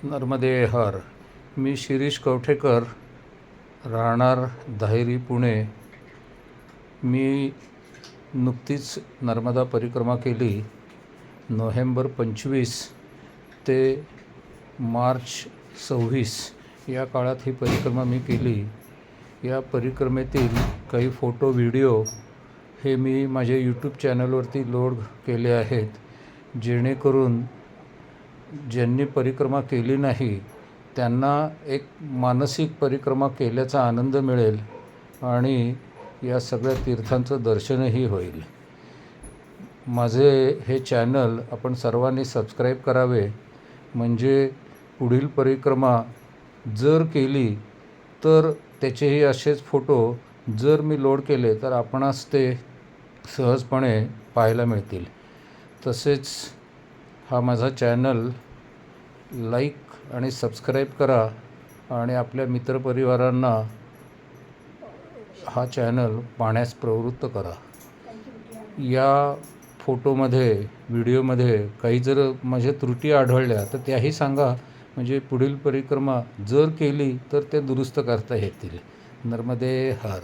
नर्मदे हर. मी शिरीष कवठेकर, राहणार धायरी, पुणे. मी नुकतीच नर्मदा परिक्रमा केली. नोव्हेंबर 25 ते मार्च 26 या काळात ही परिक्रमा मी केली. या परिक्रमेतील काही फोटो व्हिडिओ हे मी माझ्या यूट्यूब चॅनलवरती लोड केले आहेत, जेणेकरून ज्यांनी परिक्रमा केली नाही त्यांना एक मानसिक परिक्रमा केल्याचा आनंद मिळेल आणि या सगळ्या तीर्थांचं दर्शनही होईल. माझे हे चॅनल आपण सर्वांनी सबस्क्राईब करावे, म्हणजे पुढील परिक्रमा जर केली तर त्याचेही असेच फोटो जर मी लोड केले तर आपणास ते सहजपणे पाहायला मिळतील. तसेच हा माझा चॅनल लाईक आणि सबस्क्राईब करा आणि आपल्या मित्रपरिवारांना हा चॅनल पाहण्यास प्रवृत्त करा. या फोटोमध्ये, व्हिडिओमध्ये काही जर माझ्या त्रुटी आढळल्या तर त्याही सांगा, म्हणजे पुढील परिक्रमा जर केली तर ते दुरुस्त करता येतील. नर्मदे हर.